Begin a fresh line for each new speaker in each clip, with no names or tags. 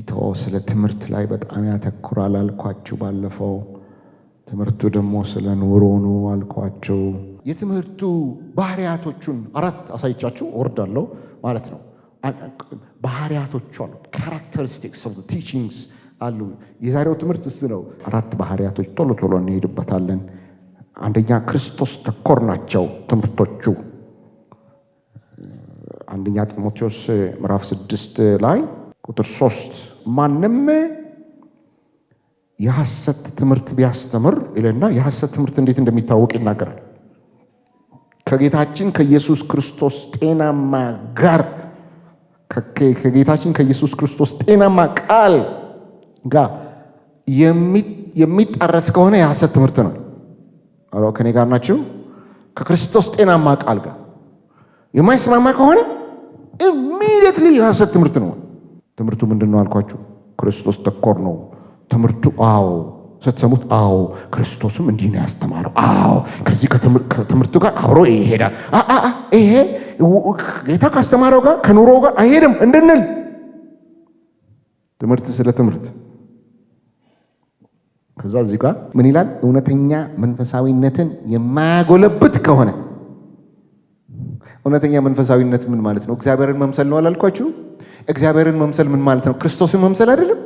ቲቶ ስለ ትምህርት ላይ በጣም ያተኩራል አልኳችሁ ባለፈው። ትምህርቱ ደግሞ ስለ ኑሮ ነው አልኳችሁ። የትምህርቱ ባህሪያቶቹን 4 አሳይቻችሁ ወርዳለሁ ማለት ነው። ባህሪያቶቹ አሉ፣ characteristics of the teachings አሉ። የዛሬው ትምህርት እሱ ነው። 4 ባህሪያቶች ቶሎ እንሄድበታለን። አንደኛ ክርስቶስ ተኮር ናቸው ትምህርቶቹ። አንደኛ ጢሞቴዎስ ምዕራፍ 6 ላይ ቁጥር 3 ማንም የሐሰት ትምህርት ቢያስተምር ይለና የሐሰት ትምህርት እንዴት እንደሚታወቅ ይናገራል። ከጌታችን ከኢየሱስ ክርስቶስ ጤናማ ጋር ከጌታችን ከኢየሱስ ክርስቶስ ጤናማ ቃል ጋር የሚጣረስ ከሆነ የሐሰት ትምህርት ነው። አሮ ከኔ ጋር ናችሁ? ከክርስቶስ ጤናማ ቃል ጋር የማይስማማ ከሆነ ኢሚዲየትሊ የሐሰት ትምህርት ነው። ትምህርቱ ምንድነው አልኳችሁ? ክርስቶስ ተኮር ነው ትምህርቱ። አዎ ስትሰሙት፣ አዎ ክርስቶስም እንዲህ ነው ያስተማረው፣ አዎ ከዚህ ከትምህርቱ ጋር አብሮ ይሄዳል፣ ይሄ ጌታ ካስተማረው ጋር ከኑሮ ጋር አይሄድም እንድንል ትምህርት ስለ ትምህርት። ከዛ እዚህ ጋር ምን ይላል? እውነተኛ መንፈሳዊነትን የማያጎለብት ከሆነ። እውነተኛ መንፈሳዊነት ምን ማለት ነው? እግዚአብሔርን መምሰል ነው አላልኳችሁ? እግዚአብሔርን መምሰል ምን ማለት ነው? ክርስቶስን መምሰል አይደለም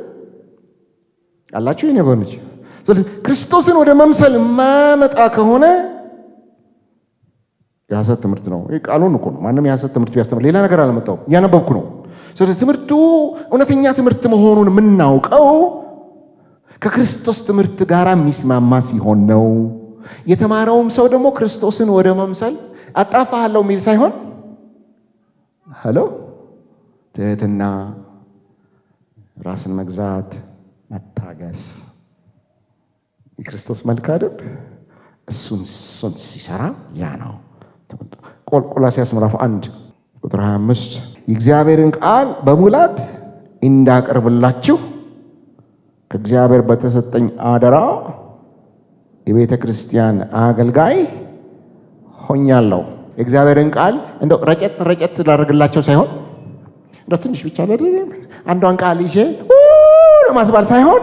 አላችሁ የኔ ወገኖች። ስለዚህ ክርስቶስን ወደ መምሰል ማመጣ ከሆነ የሐሰት ትምህርት ነው። ይሄ ቃሉን እኮ ነው። ማንም የሐሰት ትምህርት ቢያስተምር ሌላ ነገር አላመጣው፣ እያነበብኩ ነው። ስለዚህ ትምህርቱ እውነተኛ ትምህርት መሆኑን የምናውቀው ከክርስቶስ ትምህርት ጋር የሚስማማ ሲሆን ነው። የተማረውም ሰው ደግሞ ክርስቶስን ወደ መምሰል አጣፋለሁ የሚል ሳይሆን ትህትና፣ ራስን መግዛት፣ መታገስ የክርስቶስ መልክ አይደል? እሱን ሲሰራ ያ ነው። ቆላስይስ ምዕራፍ 1 ቁጥር 25 የእግዚአብሔርን ቃል በሙላት እንዳቀርብላችሁ ከእግዚአብሔር በተሰጠኝ አደራ የቤተ ክርስቲያን አገልጋይ ሆኛለሁ። የእግዚአብሔርን ቃል እንደው ረጨት ላደርግላቸው ሳይሆን እንደው ትንሽ ብቻ አይደለም አንዷን ቃል ይዤ ለማስባል ሳይሆን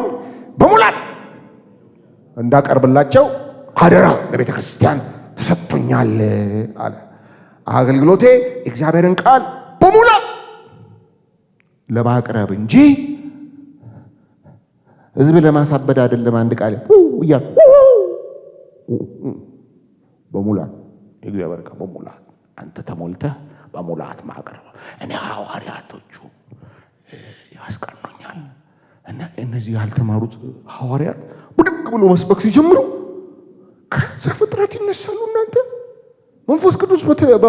በሙላት እንዳቀርብላቸው አደራ ለቤተ ክርስቲያን ተሰጥቶኛል አለ። አገልግሎቴ የእግዚአብሔርን ቃል በሙላት ለማቅረብ እንጂ ሕዝብ ለማሳበድ አይደለም። አንድ ቃል በሙላት የእግዚአብሔር ቃል በሙላት አንተ ተሞልተህ በሙላት ማቅረብ። እኔ ሐዋርያቶቹ ያስቀኑኛል እና እነዚህ ያልተማሩት ሐዋርያት ብድግ ብሎ መስበክ ሲጀምሩ ከዘፍጥረት ይነሳሉ። እናንተ መንፈስ ቅዱስ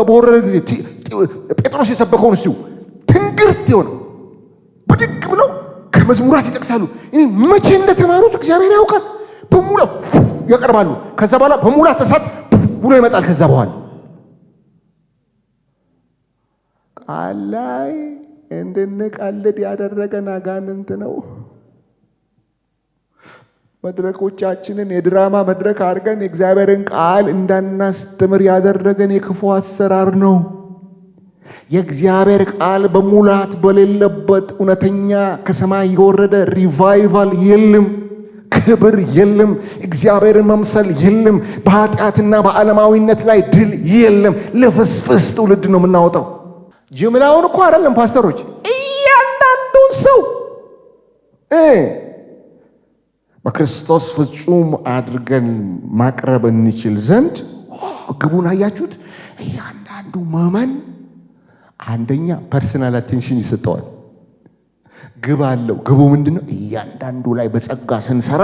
በወረደ ጊዜ ጴጥሮስ የሰበከውን እሱ ትንግርት የሆነ ብድግ ብለው ከመዝሙራት ይጠቅሳሉ። እኔ መቼ እንደተማሩት እግዚአብሔር ያውቃል። በሙላት ያቀርባሉ። ከዛ በኋላ በሙላት እሳት ብሎ ይመጣል። ከዛ በኋላ ቃል ላይ እንድንቀልድ ያደረገን አጋንንት ነው። መድረኮቻችንን የድራማ መድረክ አድርገን የእግዚአብሔርን ቃል እንዳናስተምር ያደረገን የክፉ አሰራር ነው። የእግዚአብሔር ቃል በሙላት በሌለበት እውነተኛ ከሰማይ የወረደ ሪቫይቫል የለም፣ ክብር የለም፣ እግዚአብሔርን መምሰል የለም፣ በኃጢአትና በዓለማዊነት ላይ ድል የለም። ለፍስፍስ ትውልድ ነው የምናወጣው። ጅምላውን እኮ አይደለም ፓስተሮች፣ እያንዳንዱን ሰው በክርስቶስ ፍጹም አድርገን ማቅረብ እንችል ዘንድ ግቡን አያችሁት? እያንዳንዱ ማመን አንደኛ ፐርሰናል አቴንሽን ይሰጠዋል። ግብ አለው። ግቡ ምንድነው? እያንዳንዱ ላይ በጸጋ ስንሰራ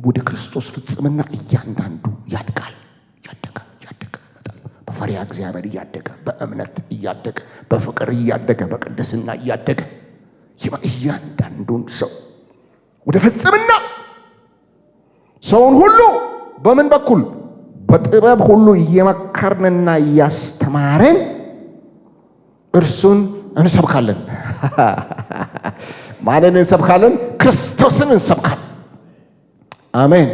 ወደ ክርስቶስ ፍጽምና እያንዳንዱ ያድጋል። ያደገ ይመጣል። በፈሪሃ እግዚአብሔር እያደገ፣ በእምነት እያደገ፣ በፍቅር እያደገ፣ በቅድስና እያደገ እያንዳንዱን ሰው ወደ ፍጽምና ሰውን ሁሉ በምን በኩል? በጥበብ ሁሉ እየመከርንና እያስተማርን እርሱን እንሰብካለን። ማንን እንሰብካለን? ክርስቶስን እንሰብካለን። አሜን።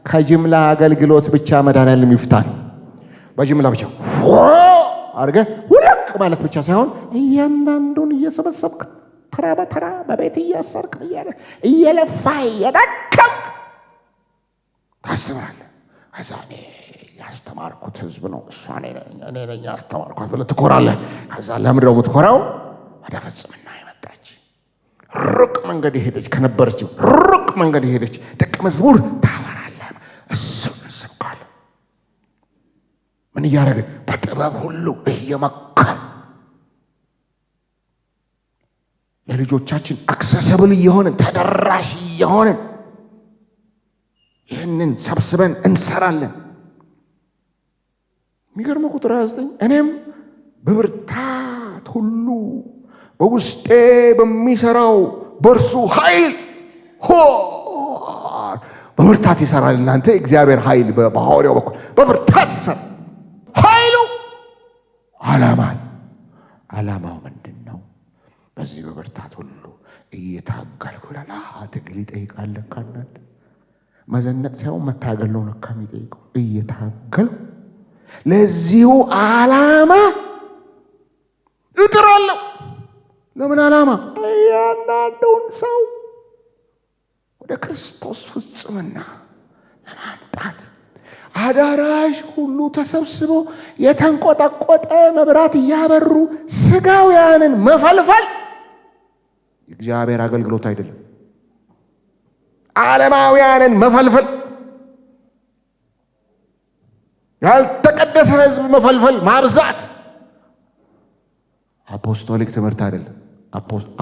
ከጅምላ አገልግሎት ብቻ መድኃኒዓለም ይፍታን። በጅምላ ብቻ አድርገህ ሁለት ማለት ብቻ ሳይሆን እያንዳንዱን እየሰበሰብክ ተራ በተራ በቤት እያሰርክ እየለፋ እየደከምክ ታስተምራለህ። ከዛ እኔ ያስተማርኩት ህዝብ ነው እኔ ነኝ ያስተማርኳት ብለህ ትኮራለህ። ከዛ ለምን ደግሞ ትኮራው? ወደ ፍጽምና የመጣች ሩቅ መንገድ የሄደች ከነበረች ሩቅ መንገድ የሄደች ደቀ መዝሙር ታወራለህ። እሱን እንሰብካለን። ምን እያደረግን? በጥበብ ሁሉ እየመከር ለልጆቻችን አክሰሰብል እየሆንን ተደራሽ እየሆንን ይህንን ሰብስበን እንሰራለን። የሚገርመው ቁጥር 29 እኔም በብርታት ሁሉ በውስጤ በሚሰራው በእርሱ ኃይል በብርታት ይሰራል። እናንተ እግዚአብሔር ኃይል በሐዋርያው በኩል በብርታት ይሰራል። ኃይሉ ዓላማው ምንድን ነው? በዚህ በብርታት ሁሉ እየታገልኩ ላላ ትግል ይጠይቃል። ካናት መዘነጥ ሳይሆን መታገል ነው ለካ የሚጠይቀው። እየታገልኩ ለዚሁ ዓላማ እጥራለሁ። ለምን ዓላማ? እያንዳንዱን ሰው ወደ ክርስቶስ ፍጽምና ለማምጣት አዳራሽ ሁሉ ተሰብስቦ የተንቆጠቆጠ መብራት እያበሩ ስጋውያንን መፈልፈል የእግዚአብሔር አገልግሎት አይደለም። ዓለማውያንን መፈልፈል፣ ያልተቀደሰ ሕዝብ መፈልፈል፣ ማብዛት አፖስቶሊክ ትምህርት አይደለም።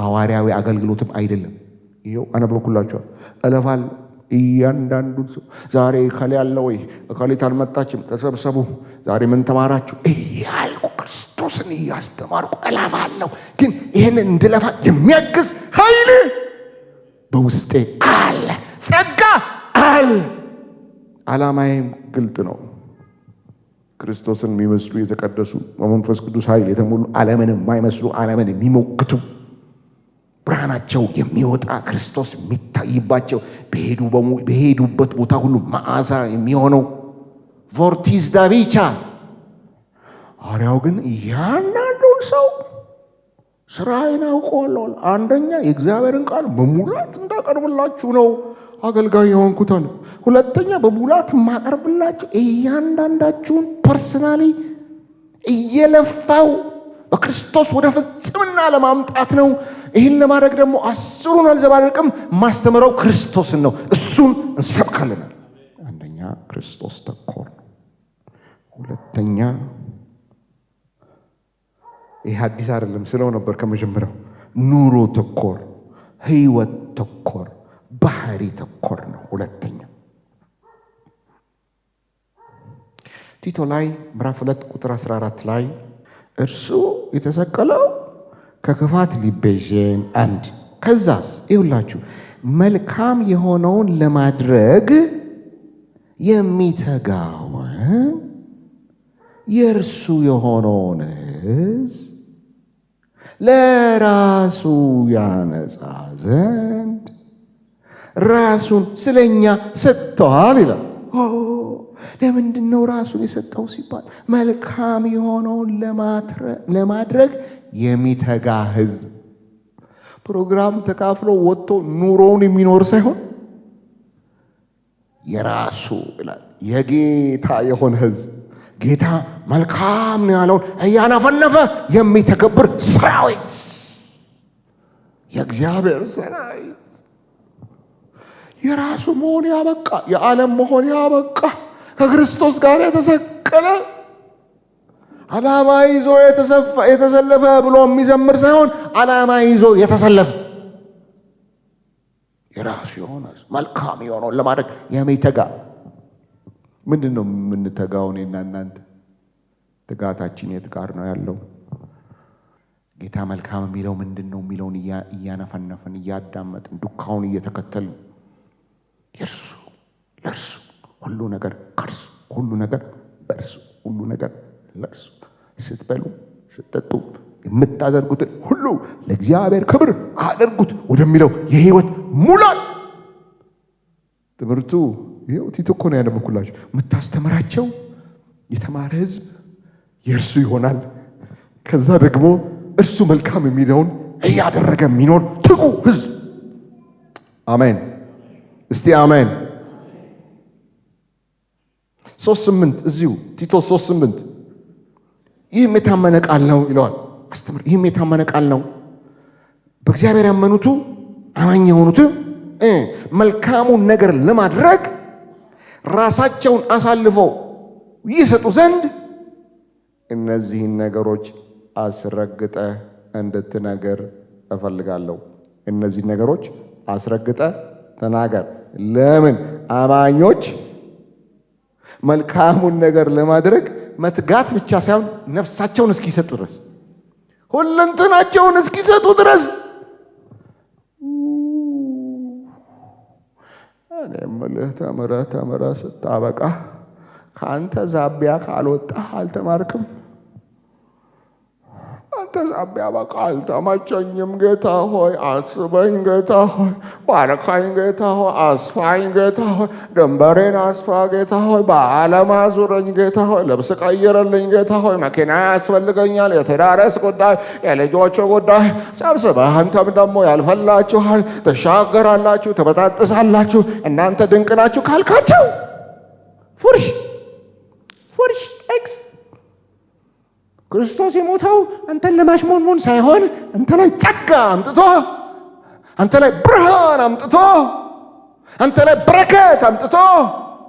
ሐዋርያዊ አገልግሎትም አይደለም። ይኸው አነበብኩላችኋል። እለፋል እያንዳንዱን ሰው ዛሬ እከሌ ያለ ወይ እከሌት አልመጣችም፣ ተሰብሰቡ፣ ዛሬ ምን ተማራችሁ እያልኩ ክርስቶስን እያስተማርኩ እለፋለሁ። ግን ይህንን እንድለፋ የሚያግዝ ኃይል በውስጤ አለ፣ ጸጋ አለ። ዓላማዬም ግልጥ ነው። ክርስቶስን የሚመስሉ የተቀደሱ በመንፈስ ቅዱስ ኃይል የተሞሉ ዓለምን የማይመስሉ ዓለምን የሚሞክቱ ብርሃናቸው የሚወጣ ክርስቶስ የሚታይባቸው በሄዱበት ቦታ ሁሉ መዓዛ የሚሆነው ቮርቲስ ዳቪቻ። ሐዋርያው ግን እያንዳንዱን ሰው ስራዬን አውቀዋለሁ። አንደኛ የእግዚአብሔርን ቃል በሙላት እንዳቀርብላችሁ ነው አገልጋይ የሆንኩት አለ። ሁለተኛ በሙላት የማቀርብላችሁ እያንዳንዳችሁን ፐርሰናሊ እየለፋው በክርስቶስ ወደ ፍጽምና ለማምጣት ነው። ይህን ለማድረግ ደግሞ አስሩን አልዘባርቅም፣ ማስተምረው ክርስቶስን ነው። እሱን እንሰብካለናል። አንደኛ ክርስቶስ ተኮር ነው። ሁለተኛ ይህ አዲስ አይደለም ስለው ነበር ከመጀመሪያው። ኑሮ ተኮር፣ ህይወት ተኮር፣ ባህሪ ተኮር ነው። ሁለተኛ ቲቶ ላይ ምዕራፍ 2 ቁጥር 14 ላይ እርሱ የተሰቀለው ከክፋት ሊቤዠን አንድ ከዛስ ይውላችሁ መልካም የሆነውን ለማድረግ የሚተጋውን የእርሱ የሆነውን ሕዝብ ለራሱ ያነጻ ዘንድ ራሱን ስለኛ ሰጥቷል ይላል። ለምንድን ነው ራሱን የሰጠው ሲባል መልካም የሆነውን ለማድረግ የሚተጋ ሕዝብ ፕሮግራም ተካፍሎ ወጥቶ ኑሮውን የሚኖር ሳይሆን የራሱ ይላል የጌታ የሆነ ሕዝብ ጌታ መልካም ነው ያለውን እያነፈነፈ የሚተገብር ሰራዊት፣ የእግዚአብሔር ሰራዊት የራሱ መሆን ያበቃ፣ የዓለም መሆን ያበቃ፣ ከክርስቶስ ጋር የተሰቀለ ዓላማ ይዞ የተሰለፈ ብሎ የሚዘምር ሳይሆን ዓላማ ይዞ የተሰለፈ የራሱ የሆነ መልካም የሆነውን ለማድረግ የሚተጋ። ምንድን ነው የምንተጋው? እኔና እናንተ ትጋታችን የት ጋር ነው ያለው? ጌታ መልካም የሚለው ምንድን ነው የሚለውን እያነፈነፍን እያዳመጥን ዱካውን እየተከተልን የእርሱ ለእርሱ ሁሉ ነገር ከእርሱ ሁሉ ነገር በእርሱ ሁሉ ነገር ለእርሱ ስትበሉ ስትጠጡ የምታደርጉትን ሁሉ ለእግዚአብሔር ክብር አድርጉት ወደሚለው የህይወት ሙላት ትምህርቱ ይኸው ቲቶ እኮ ነው ያነበብኩላችሁ። የምታስተምራቸው የተማረ ህዝብ የእርሱ ይሆናል። ከዛ ደግሞ እርሱ መልካም የሚለውን እያደረገ የሚኖር ትጉ ሕዝብ። አሜን። እስቲ አሜን። 3:8 እዚሁ ቲቶ 3:8 ይህም የታመነ ቃል ነው ይለዋል አስተምር። ይህም የታመነ ቃል ነው በእግዚአብሔር ያመኑቱ አማኝ የሆኑት መልካሙን ነገር ለማድረግ ራሳቸውን አሳልፈው ይሰጡ ዘንድ እነዚህን ነገሮች አስረግጠ እንድትነገር እፈልጋለሁ። እነዚህን ነገሮች አስረግጠ ተናገር። ለምን? አማኞች መልካሙን ነገር ለማድረግ መትጋት ብቻ ሳይሆን ነፍሳቸውን እስኪሰጡ ድረስ፣ ሁለንተናቸውን እስኪሰጡ ድረስ። እኔ የምልህ ተምረህ ስታበቃ ከአንተ ዛቢያ ካልወጣህ አልተማርክም። አንተ ዛቢያ በቃ አልተመቸኝም፣ ጌታ ሆይ አስበኝ፣ ጌታ ሆይ ባረካኝ፣ ጌታ ሆይ አስፋኝ፣ ጌታ ሆይ ድንበሬን አስፋ፣ ጌታ ሆይ በዓለም አዙረኝ፣ ጌታ ሆይ ልብስ ቀይረልኝ፣ ጌታ ሆይ መኪና ያስፈልገኛል፣ የትዳርስ ጉዳይ፣ የልጆች ጉዳይ ሰብስበህ አንተም ደግሞ ያልፈላችኋል፣ ትሻገራላችሁ፣ ትበጣጥሳላችሁ፣ እናንተ ድንቅ ናችሁ ካልካቸው ፉርሽ ኤክስ ክርስቶስ የሞተው አንተን ለማሽሞንሞን ሳይሆን አንተ ላይ ጸጋ አምጥቶ፣ አንተ ላይ ብርሃን አምጥቶ፣ አንተ ላይ በረከት አምጥቶ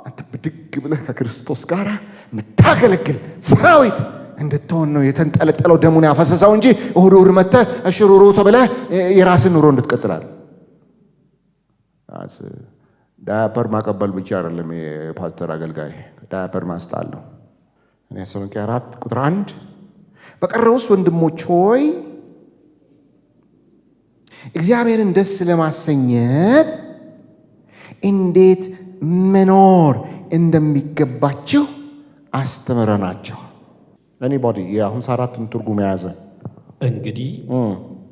አንተ ብድግ ብለህ ከክርስቶስ ጋር የምታገለግል ሰራዊት እንድትሆን ነው የተንጠለጠለው ደሙን ያፈሰሰው እንጂ እሁድ መጥተህ እሽሩሩ ተብለህ የራስን ኑሮ እንድትቀጥላል። ዳያፐር ማቀበል ብቻ አይደለም የፓስተር አገልጋይ፣ ዳያፐር ማስጣል ነው። እኔ ተሰሎንቄ 4:1 በቀረውስ ወንድሞች ሆይ እግዚአብሔርን ደስ ለማሰኘት እንዴት መኖር እንደሚገባችሁ አስተምረናቸው። ኤኒቦዲ የአሁን 4ቱን ትርጉም የያዘ
እንግዲህ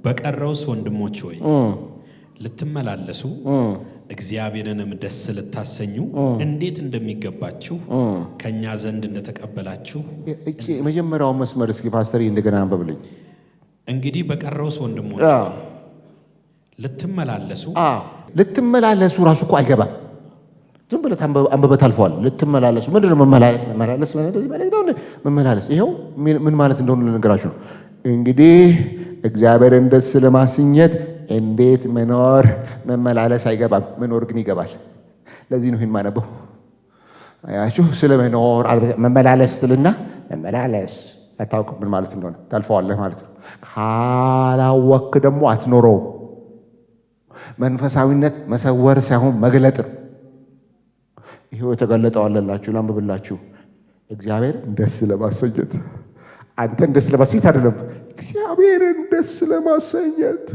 በቀረውስ ወንድሞች ሆይ ልትመላለሱ እግዚአብሔርንም ደስ ልታሰኙ እንዴት እንደሚገባችሁ ከኛ ዘንድ እንደተቀበላችሁ።
እቺ የመጀመሪያው መስመር እስኪ ፓስተር እንደገና አንብብልኝ።
እንግዲህ በቀረውስ ወንድሞች
ልትመላለሱ ራሱ እኮ አይገባም። ዝም ብለህ አንብበህ ታልፈዋል። ልትመላለሱ ምንድን ነው? መመላለስ ይኸው ምን ማለት እንደሆነ ልነግራችሁ ነው። እንግዲህ እግዚአብሔርን ደስ ለማሰኘት እንዴት መኖር መመላለስ አይገባም፣ መኖር ግን ይገባል። ለዚህ ነው ይህን ማነበው። አያችሁ ስለ መኖር መመላለስ ትልና መመላለስ አታውቅም ምን ማለት እንደሆነ ታልፈዋለህ ማለት ነው። ካላወክ ደግሞ አትኖረው። መንፈሳዊነት መሰወር ሳይሆን መግለጥ ነው። ይሄው የተገለጠው አለላችሁ ላንብብላችሁ። እግዚአብሔር ደስ ለማሰኘት አንተን ደስ ለማሰኘት አይደለም፣ እግዚአብሔርን ደስ ለማሰኘት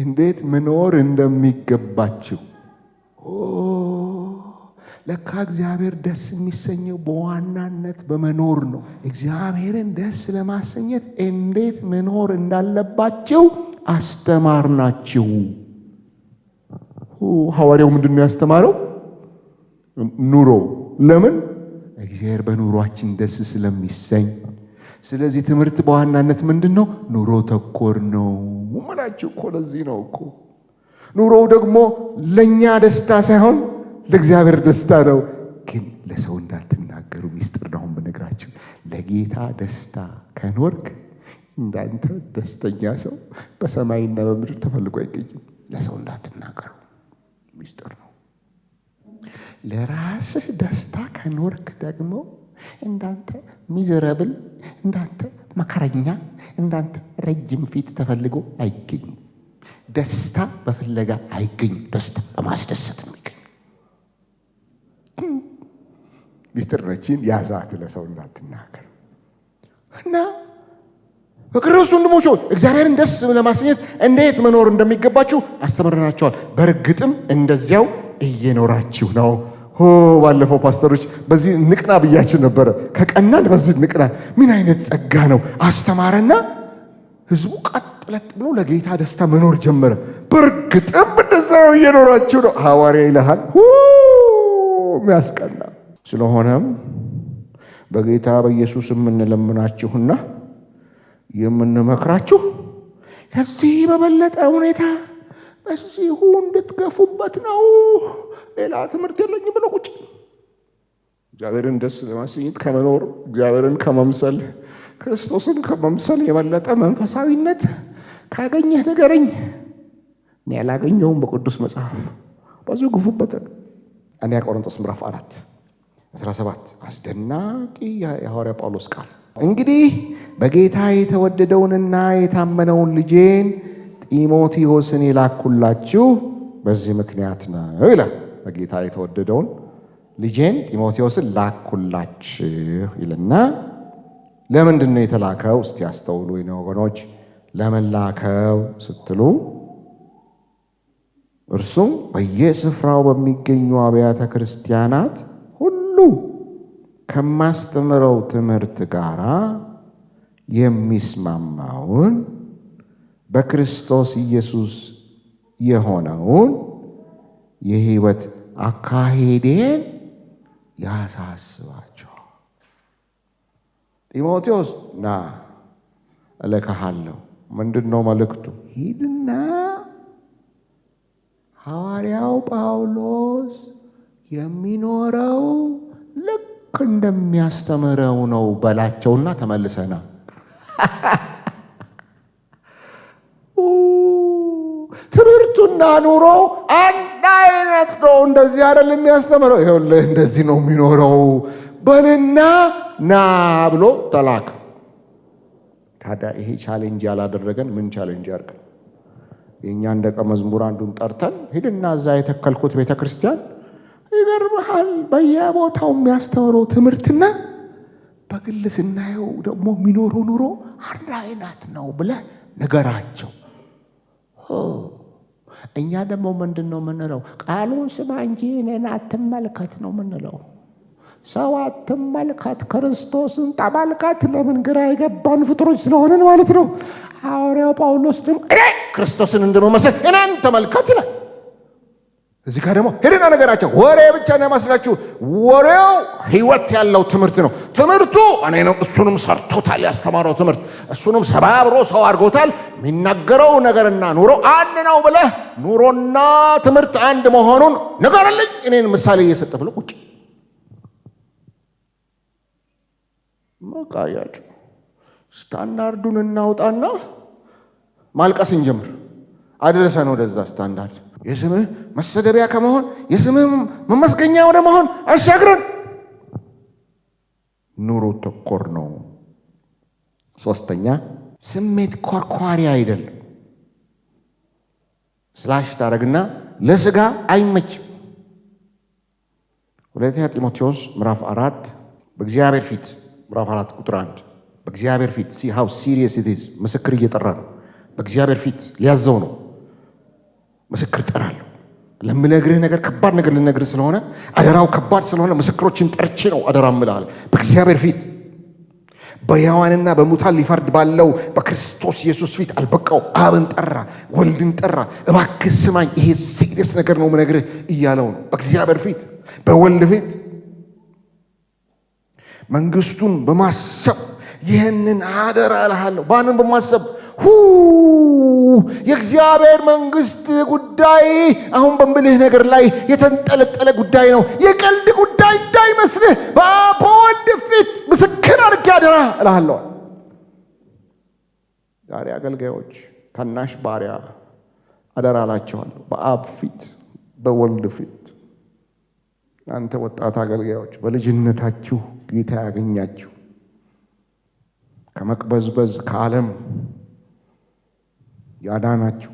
እንዴት መኖር እንደሚገባችሁ። ለካ እግዚአብሔር ደስ የሚሰኘው በዋናነት በመኖር ነው። እግዚአብሔርን ደስ ለማሰኘት እንዴት መኖር እንዳለባችሁ አስተማርናችሁ። ሐዋርያው ምንድን ነው ያስተማረው? ኑሮ። ለምን? እግዚአብሔር በኑሯችን ደስ ስለሚሰኝ። ስለዚህ ትምህርት በዋናነት ምንድን ነው? ኑሮ ተኮር ነው ማላችሁ እኮ። ለዚህ ነው እኮ ኑሮው ደግሞ ለኛ ደስታ ሳይሆን ለእግዚአብሔር ደስታ ነው። ግን ለሰው እንዳትናገሩ ሚስጥር ነው ብነግራችሁ። ለጌታ ደስታ ከኖርክ እንዳንተ ደስተኛ ሰው በሰማይና በምድር ተፈልጎ አይገኝም። ለሰው እንዳትናገሩ ሚስጥር ነው። ለራስህ ደስታ ከኖርክ ደግሞ እንዳንተ ሚዘረብል፣ እንዳንተ መከረኛ፣ እንዳንተ ረጅም ፊት ተፈልጎ አይገኝም። ደስታ በፍለጋ አይገኝም። ደስታ በማስደሰት ነው የሚገኝ። ሚስጥር ነችን ያዛት ለሰው እንዳትናገር እና በክርስቶስ ወንድሞች እግዚአብሔርን ደስ ለማሰኘት እንዴት መኖር እንደሚገባችሁ አስተምረናችኋል። በእርግጥም እንደዚያው እየኖራችሁ ነው። ባለፈው ፓስተሮች በዚህ ንቅና ብያችሁ ነበረ። ከቀናን በዚህ ንቅና። ምን አይነት ጸጋ ነው! አስተማረና ህዝቡ ቀጥለጥ ብሎ ለጌታ ደስታ መኖር ጀመረ። በእርግጥም እንደዚያው እየኖራችሁ ነው ሐዋርያ ይልሃል። የሚያስቀና ስለሆነም በጌታ በኢየሱስ የምንለምናችሁና የምንመክራችሁ ከዚህ በበለጠ ሁኔታ በዚሁ እንድትገፉበት ነው። ሌላ ትምህርት የለኝም ብሎ ቁጭ። እግዚአብሔርን ደስ ለማሰኘት ከመኖር እግዚአብሔርን ከመምሰል ክርስቶስን ከመምሰል የበለጠ መንፈሳዊነት ካገኘህ ንገረኝ። እኔ ያላገኘውም በቅዱስ መጽሐፍ በዚሁ ግፉበት። አንደኛ ቆሮንቶስ ምዕራፍ 4:17 አስደናቂ የሐዋርያ ጳውሎስ ቃል። እንግዲህ በጌታ የተወደደውንና የታመነውን ልጄን ጢሞቴዎስን የላኩላችሁ በዚህ ምክንያት ነው ይላል። በጌታ የተወደደውን ልጄን ጢሞቴዎስን ላኩላችሁ ይልና ለምንድን ነው የተላከው? እስቲ ያስተውሉ ወገኖች። ለምን ላከው ስትሉ እርሱም በየስፍራው በሚገኙ አብያተ ክርስቲያናት ሁሉ ከማስተምረው ትምህርት ጋር የሚስማማውን በክርስቶስ ኢየሱስ የሆነውን የሕይወት አካሄዴን ያሳስባቸዋል። ጢሞቴዎስ ና እልክሃለሁ። ምንድን ነው መልእክቱ? ሂድና ሐዋርያው ጳውሎስ የሚኖረው ልክ እንደሚያስተምረው ነው በላቸውና ተመልሰና ትምህርቱና ኑሮ አንድ አይነት ነው። እንደዚህ አይደል የሚያስተምረው? ይኸውልህ እንደዚህ ነው የሚኖረው በልና ና ብሎ ተላከ። ታዲያ ይሄ ቻሌንጅ ያላደረገን ምን ቻሌንጅ ያርገን? የእኛን ደቀ መዝሙር አንዱን ጠርተን ሂድና እዛ የተከልኩት ቤተ ክርስቲያን ይገርምሃል፣ በየቦታው የሚያስተምረው ትምህርትና በግል ስናየው ደግሞ የሚኖረው ኑሮ አንድ አይነት ነው ብለህ ንገራቸው። እኛ ደግሞ ምንድን ነው የምንለው? ቃሉን ስማ እንጂ እኔን አትመልከት ነው የምንለው። ሰው አትመልከት፣ ክርስቶስን ተመልከት። ለምን ግራ የገባን ፍጥሮች ስለሆነን ማለት ነው። ሐዋርያው ጳውሎስ ደግሞ እኔ ክርስቶስን እንደመመሰል እኔን ተመልከት ይላል። እዚህ ጋር ደግሞ ሄድና ነገራቸው። ወሬ ብቻ ነው ያመስላችሁ። ወሬው ሕይወት ያለው ትምህርት ነው። ትምህርቱ እኔ ነው። እሱንም ሰርቶታል። ያስተማረው ትምህርት እሱንም ሰባብሮ ሰው አድርጎታል። የሚናገረው ነገርና ኑሮ አንድ ነው ብለህ ኑሮና ትምህርት አንድ መሆኑን ንገርልኝ፣ እኔን ምሳሌ እየሰጠ ብሎ ቁጭ መቃያቸው። ስታንዳርዱን እናውጣና ማልቀስ እንጀምር። አድርሰን ወደዛ ስታንዳርድ የስምህ መሰደቢያ ከመሆን የስምህ መመስገኛ ወደ መሆን አሻግረን። ኑሮ ተኮር ነው። ሶስተኛ ስሜት ኮርኳሪ አይደለም። ስላሽ ታረግና ለስጋ አይመችም። ሁለተኛ ጢሞቴዎስ ምዕራፍ 4 በእግዚአብሔር ፊት ምዕራፍ 4 ቁጥር 1 በእግዚአብሔር ፊት see how serious it is። ምስክር እየጠራ ነው። በእግዚአብሔር ፊት ሊያዘው ነው። ምስክር ጠራለሁ። ለምነግርህ ነገር ከባድ ነገር ልነግርህ ስለሆነ አደራው ከባድ ስለሆነ ምስክሮችን ጠርቼ ነው አደራ እምልሃለሁ። በእግዚአብሔር ፊት በሕያዋንና በሙታን ሊፈርድ ባለው በክርስቶስ ኢየሱስ ፊት አልበቃው። አብን ጠራ፣ ወልድን ጠራ። እባክህ ስማኝ፣ ይሄ ሲሪየስ ነገር ነው የምነግርህ እያለው ነው። በእግዚአብሔር ፊት በወልድ ፊት መንግስቱን በማሰብ ይህንን አደራ እልሃለሁ። ማንን በማሰብ? የእግዚአብሔር መንግስት ጉዳይ አሁን በምልህ ነገር ላይ የተንጠለጠለ ጉዳይ ነው። የቀልድ ጉዳይ እንዳይመስልህ በአብ በወልድ ፊት ምስክር አድርጌ አደራ እልሃለሁ። ዛሬ አገልጋዮች ታናሽ ባሪያ አደራ እላቸዋለሁ። በአብ ፊት በወልድ ፊት። አንተ ወጣት አገልጋዮች በልጅነታችሁ ጌታ ያገኛችሁ ከመቅበዝበዝ ከዓለም ያዳናችሁ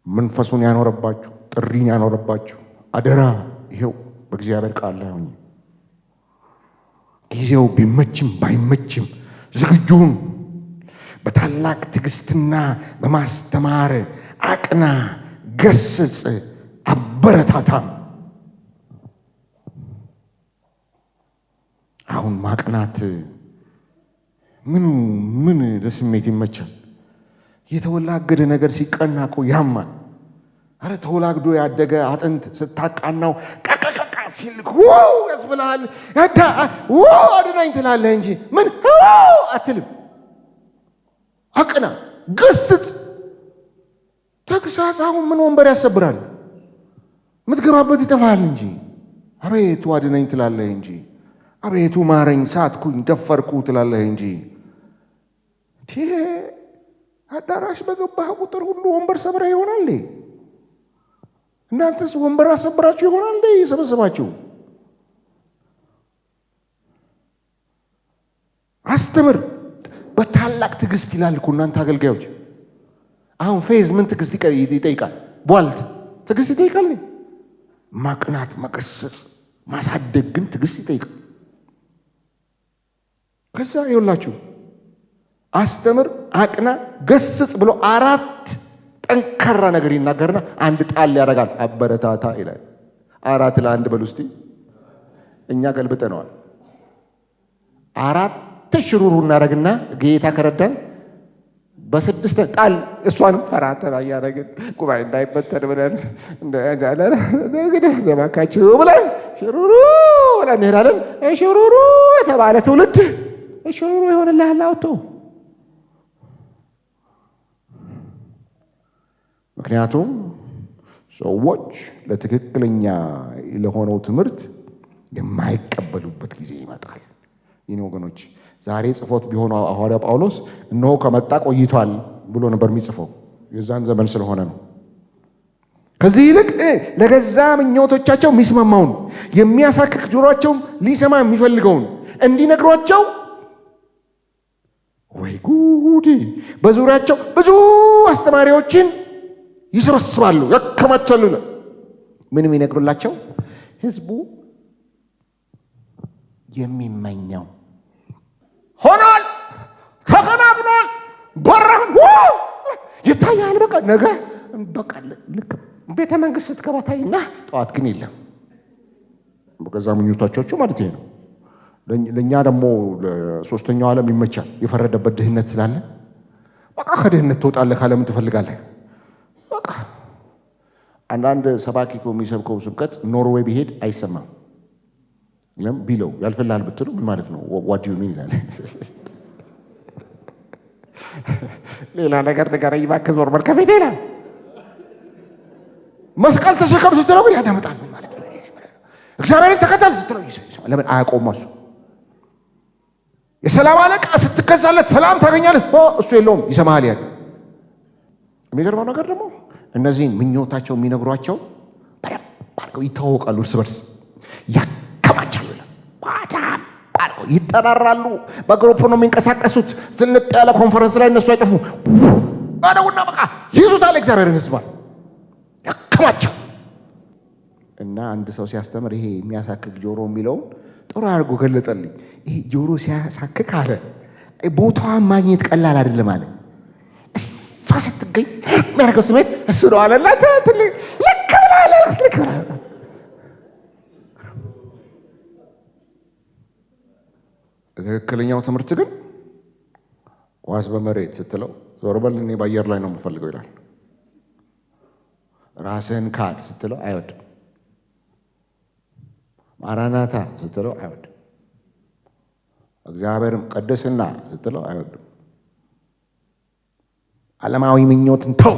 መንፈሱን ያኖረባችሁ ጥሪን ያኖረባችሁ አደራ ይሄው በእግዚአብሔር ቃል ላይ ሆኜ ጊዜው ቢመችም ባይመችም ዝግጁን በታላቅ ትዕግስትና በማስተማር አቅና፣ ገስጽ፣ አበረታታም። አሁን ማቅናት ምን ለስሜት ይመቻል? የተወላገደ ነገር ሲቀና እኮ ያማል። አረ ተወላግዶ ያደገ አጥንት ስታቃናው ቀቀቀቃ ሲልክ ያስብልሃል። አድናኝ ትላለህ እንጂ ምን አትልም። አቅና፣ ገስጽ። ተግሳጽ አሁን ምን ወንበር ያሰብራል? የምትገባበት ይጠፋል እንጂ አቤቱ አድነኝ ትላለህ እንጂ አቤቱ ማረኝ፣ ሳትኩኝ፣ ደፈርኩ ትላለህ እንጂ አዳራሽ በገባህ ቁጥር ሁሉ ወንበር ሰብራ ይሆናል። እናንተስ ወንበር አሰብራችሁ ይሆናል የሰበሰባችሁ? አስተምር በታላቅ ትዕግስት ይላል እኮ እናንተ አገልጋዮች። አሁን ፌዝ ምን ትዕግስት ይጠይቃል? ቧልት ትዕግስት ይጠይቃል? ማቅናት፣ መገሰጽ፣ ማሳደግ ግን ትዕግስት ይጠይቃል። ከዛ ይኸውላችሁ አስተምር፣ አቅና፣ ገስጽ ብሎ 4 ጠንካራ ነገር ይናገርና አንድ ጣል ያደርጋል። አበረታታ ይላል። 4 ለ1 በሉ እስቲ። እኛ ገልብጠነዋል። 4 ሽሩሩ እናደርግና ጌታ ከረዳን በ6 ጣል እሷንም ፈራተ ያደረግን ጉባኤ እንዳይበተን ብለን እንግዲህ ለማካችሁ ብለን ሽሩሩ ብለን እንሄዳለን። ሽሩሩ የተባለ ትውልድ ሽሩሩ ይሆንልሃል አውጥቶ። ምክንያቱም ሰዎች ለትክክለኛ ለሆነው ትምህርት የማይቀበሉበት ጊዜ ይመጣል። ይህን ወገኖች ዛሬ ጽፎት ቢሆኑ ሐዋርያ ጳውሎስ እነሆ ከመጣ ቆይቷል ብሎ ነበር የሚጽፈው። የዛን ዘመን ስለሆነ ነው። ከዚህ ይልቅ ለገዛ ምኞቶቻቸው የሚስማማውን የሚያሳክክ ጆሮአቸውም ሊሰማ የሚፈልገውን እንዲነግሯቸው ወይ ጉድ! በዙሪያቸው ብዙ አስተማሪዎችን ይሰበስባሉ፣ ያከማቻሉ። ምንም ይነግሩላቸው ህዝቡ የሚመኘው ሆኗል፣ ተከናግኗል፣ በራን ይታያል። በቃ ነገ በቃ ልክ ቤተ መንግስት ስትገባታይና ጠዋት ግን የለም። በገዛ ምኞታቸው ማለት ይሄ ነው። ለእኛ ደግሞ ለሶስተኛው ዓለም ይመቻል። የፈረደበት ድህነት ስላለ በቃ ከድህነት ትወጣለህ ካለምን ትፈልጋለህ። በቃ አንዳንድ ሰባኪ የሚሰብከው ስብከት ኖርዌይ ቢሄድ አይሰማም። ለምን ቢለው ያልፈልሃል ብትሉ ምን ማለት ነው? ዋት ዱ ዩ ሚን ይላል። ሌላ ነገር ንገረኝ እባክህ ዞር በል ከፊቴ ይላል። መስቀል ተሸከም ስትለው ግን ያዳምጣል። ምን ማለት ነው? እግዚአብሔርን ተከተል ስትለው ይሰማል። ለምን አያውቀውም? እሱ የሰላም አለቃ ስትከሳለት ሰላም ታገኛለህ። እሱ የለውም፣ ይሰማሃል። ያለ የሚገርመው ነገር ደግሞ እነዚህን ምኞታቸው የሚነግሯቸው በደንብ አድርገው ይታወቃሉ። እርስ በርስ ያከማቻሉ፣ በጣም አድርገው ይጠራራሉ። በግሩፕ ነው የሚንቀሳቀሱት። ዝንጥ ያለ ኮንፈረንስ ላይ እነሱ አይጠፉ አደውና በቃ ይዙታል። እግዚአብሔርን ህዝባል ያከማቻል። እና አንድ ሰው ሲያስተምር ይሄ የሚያሳክክ ጆሮ የሚለውን ጥሩ አድርጎ ገለጠልኝ። ይሄ ጆሮ ሲያሳክክ አለ ቦታዋን ማግኘት ቀላል አይደለም አለ። እሷ ስትገኝ የሚያደርገው ስሜት እሱ ነው አለ። እና ልክ ብላለ ልክ ብላለ። ትክክለኛው ትምህርት ግን ዋስ በመሬት ስትለው ዞር በል እኔ በአየር ላይ ነው የምፈልገው ይላል። ራስህን ካድ ስትለው አይወድም። ማራናታ ስትለው አይወድም። እግዚአብሔርም ቅድስና ስትለው አይወድም። ዓለማዊ ምኞትን ተው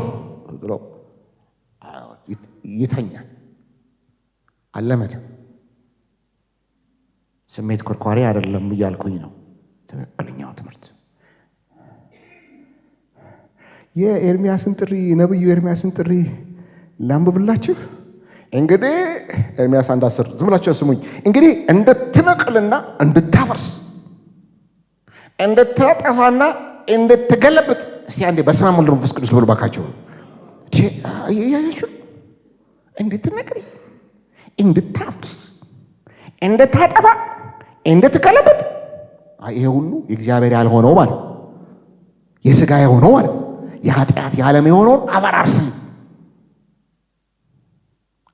ስትለው ይተኛል። አለመድም። ስሜት ኮርኳሪ አይደለም እያልኩኝ ነው። ትክክለኛው ትምህርት የኤርሚያስን ጥሪ ነብዩ ኤርሚያስን ጥሪ ላንብብላችሁ። እንግዲህ ኤርሚያስ 1:10 ዝም ብላችሁ ስሙኝ። እንግዲህ እንድትነቅልና እንድታፈርስ እንድታጠፋና እንድትገለብጥ እስቲ አንዴ በስመ አብ ወወልድ ወመንፈስ ቅዱስ ብሎ ባካችሁ እያያችሁ እንድትነቅል፣ እንድታፈርስ፣ እንድታጠፋ፣ እንድትገለብጥ ይሄ ሁሉ የእግዚአብሔር ያልሆነው ማለት የሥጋ የሆነው ማለት የኃጢአት የዓለም የሆነውን አፈራርስ።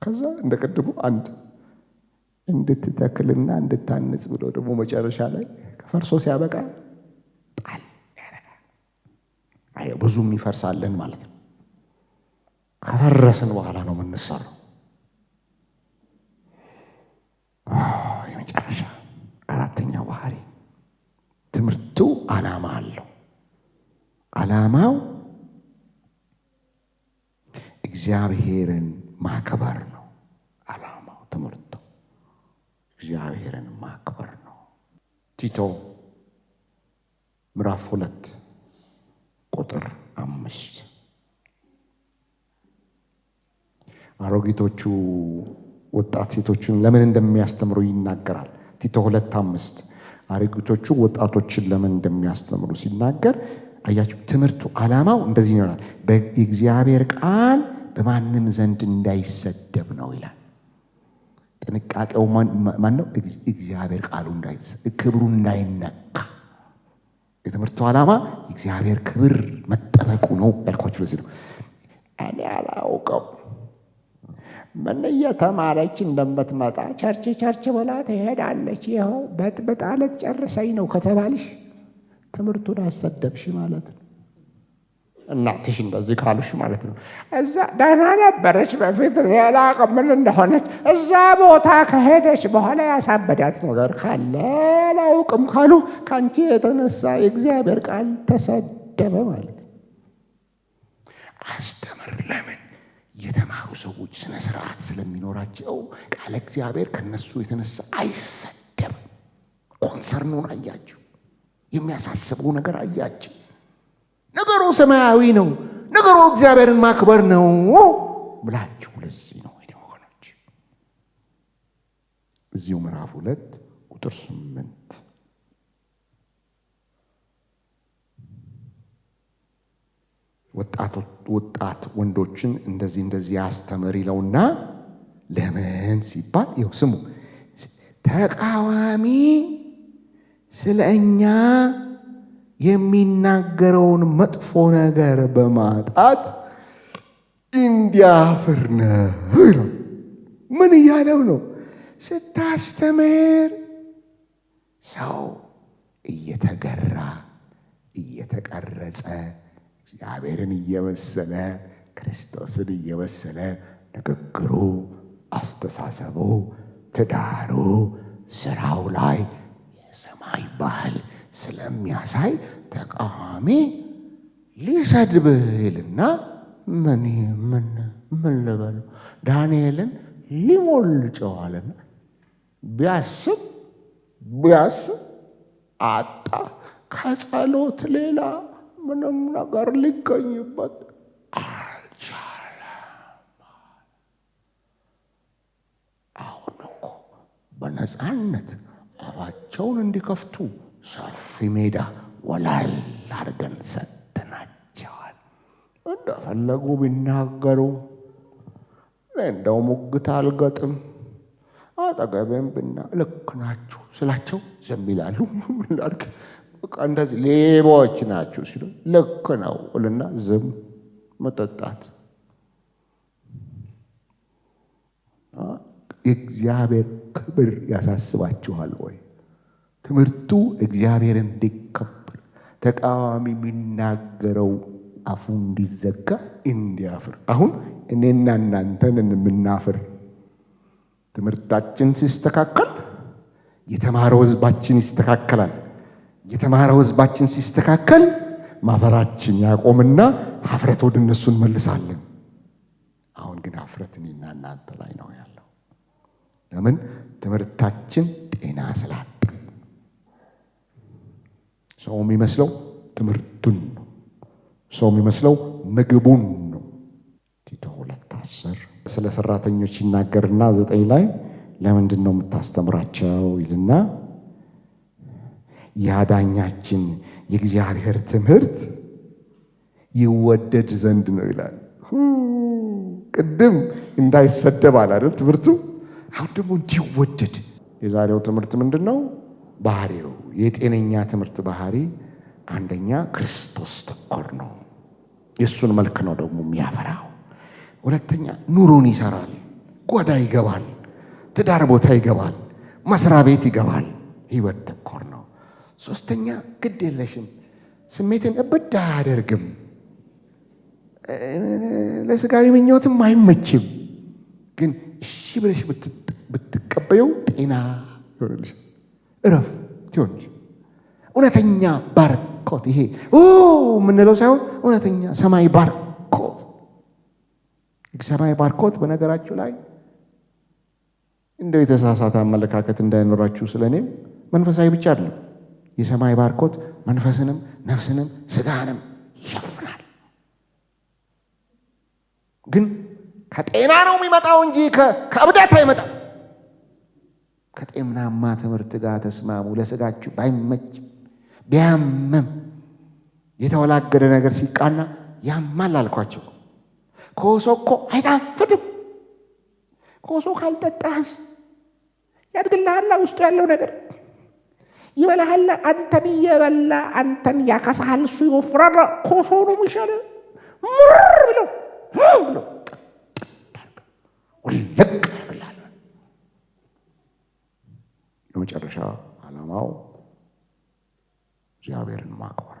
ከዛ እንደ ቀድሞ አንድ እንድትተክልና እንድታንጽ ብሎ ደግሞ መጨረሻ ላይ ከፈርሶ ሲያበቃ ጣል ያደርጋል። ብዙም ይፈርሳለን ማለት ነው። ከፈረስን በኋላ ነው የምንሰራው። የመጨረሻ አራተኛው ባህሪ ትምህርቱ ዓላማ አለው። ዓላማው እግዚአብሔርን ማክበር ነው። ዓላማው ትምህርቱ እግዚአብሔርን ማክበር ነው። ቲቶ ምዕራፍ 2 ቁጥር 5 አሮጊቶቹ ወጣት ሴቶችን ለምን እንደሚያስተምሩ ይናገራል። ቲቶ 2:5 አሮጊቶቹ ወጣቶችን ለምን እንደሚያስተምሩ ሲናገር አያችሁ። ትምህርቱ ዓላማው እንደዚህ ይሆናል። በእግዚአብሔር ቃል በማንም ዘንድ እንዳይሰደብ ነው ይላል። ጥንቃቄው ማን ነው? እግዚአብሔር ቃሉ ክብሩ እንዳይነካ። የትምህርቱ ዓላማ እግዚአብሔር ክብር መጠበቁ ነው ያልኳችሁ ለዚህ ነው። እኔ አላውቅም ምን እየተማረች እንደምትመጣ ቸርች ብላ ትሄዳለች። ይኸው በጣለት ጨርሰኝ ነው ከተባልሽ ትምህርቱን አሰደብሽ ማለት ነው። እናትሽ እንደዚህ ካሉሽ ማለት ነው። እዛ ደህና ነበረች በፊት አላውቅም ምን እንደሆነች። እዛ ቦታ ከሄደች በኋላ ያሳበዳት ነገር ካለ አላውቅም ካሉ ከአንቺ የተነሳ የእግዚአብሔር ቃል ተሰደበ ማለት ነው። አስተምር። ለምን? የተማሩ ሰዎች ስነ ስርዓት ስለሚኖራቸው ቃለ እግዚአብሔር ከነሱ የተነሳ አይሰደብም። ኮንሰርኑን አያችሁ፣ የሚያሳስበው ነገር አያችሁ። ነገሩ ሰማያዊ ነው፣ ነገሩ እግዚአብሔርን ማክበር ነው ብላችሁ ለዚህ ነው ወገኖች እዚሁ ምዕራፍ 2 ቁጥር 8 ወጣት ወንዶችን እንደዚህ ያስተምር ይለውና ለምን ሲባል ይኸው ስሙ፣ ተቃዋሚ ስለ እኛ የሚናገረውን መጥፎ ነገር በማጣት እንዲያፍር ነው ይለው። ምን እያለው ነው? ስታስተምር ሰው እየተገራ እየተቀረጸ እግዚአብሔርን እየመሰለ ክርስቶስን እየመሰለ ንግግሩ፣ አስተሳሰቡ፣ ትዳሩ፣ ስራው ላይ የሰማይ ባህል ስለሚያሳይ ተቃዋሚ ሊሰድብህ ይልና ምን ልበለው ዳንኤልን ሊሞልጨው አለና ቢያስብ አጣ። ከጸሎት ሌላ ምንም ነገር ሊገኝበት አልቻለም። አሁን እኮ በነፃነት አፋቸውን እንዲከፍቱ ሰፊ ሜዳ ወላል አድርገን ሰጥተናቸዋል። እንደፈለጉ ቢናገሩ እንደው ሙግት አልገጥም። አጠገቤም ልክ ናችሁ ስላቸው ዝም ይላሉ። ላልክ በቃ እንደዚህ ሌቦች ናችሁ ሲሉ ልክ ነው እልና ዝም መጠጣት። የእግዚአብሔር ክብር ያሳስባችኋል ወይ? ትምህርቱ እግዚአብሔር እንዲከበር፣ ተቃዋሚ የሚናገረው አፉ እንዲዘጋ እንዲያፍር። አሁን እኔና እናንተን የምናፍር ትምህርታችን ሲስተካከል የተማረው ሕዝባችን ይስተካከላል። የተማረው ሕዝባችን ሲስተካከል ማፈራችን ያቆምና ሀፍረት ወደ እነሱ እንመልሳለን። አሁን ግን ሀፍረት እኔና እናንተ ላይ ነው ያለው። ለምን? ትምህርታችን ጤና ስላጣ። ሰው የሚመስለው ትምህርቱን ነው። ሰው የሚመስለው ምግቡን ነው። ቲቶ 2:10 ስለ ሰራተኞች ይናገርና 9 ላይ ለምንድን ነው የምታስተምራቸው ይልና ያዳኛችን የእግዚአብሔር ትምህርት ይወደድ ዘንድ ነው ይላል። ቅድም እንዳይሰደብ አለ አይደል ትምህርቱ። አሁን ደግሞ እንዲወደድ። የዛሬው ትምህርት ምንድን ነው ባህሪው? የጤነኛ ትምህርት ባህሪ አንደኛ ክርስቶስ ተኮር ነው። የእሱን መልክ ነው ደግሞ የሚያፈራው። ሁለተኛ ኑሮን ይሰራል። ጓዳ ይገባል፣ ትዳር ቦታ ይገባል፣ መስሪያ ቤት ይገባል። ህይወት ተኮር ነው። ሶስተኛ ግድ የለሽም፣ ስሜትን እብድ አያደርግም፣ ለስጋዊ ምኞትም አይመችም። ግን እሺ ብለሽ ብትቀበል ስትቀበዩ ጤና ይሆንልሽ፣ እረፍት ይሆንልሽ። እውነተኛ ባርኮት ይሄ የምንለው ሳይሆን እውነተኛ ሰማይ ባርኮት። ሰማይ ባርኮት በነገራችሁ ላይ እንደው የተሳሳተ አመለካከት እንዳይኖራችሁ ስለኔም መንፈሳዊ ብቻ አይደለም። የሰማይ ባርኮት መንፈስንም ነፍስንም ስጋንም ይሸፍናል። ግን ከጤና ነው የሚመጣው እንጂ ከእብደት አይመጣም። ከጤናማ ትምህርት ጋር ተስማሙ። ለስጋችሁ ባይመች ቢያመም የተወላገደ ነገር ሲቃና ያማል አልኳቸው። ኮሶ እኮ አይጣፍጥም። ኮሶ ካልጠጣህስ ያድግልሃል። ውስጡ ያለው ነገር ይበላሃል። አንተን እየበላ አንተን ያካሳሃል። እሱ ይወፍራል። ኮሶ ነው የሚሻለው። ምር ብለው ወለቅ ያደርግልሃል። የመጨረሻ ዓላማው እግዚአብሔርን ማክበር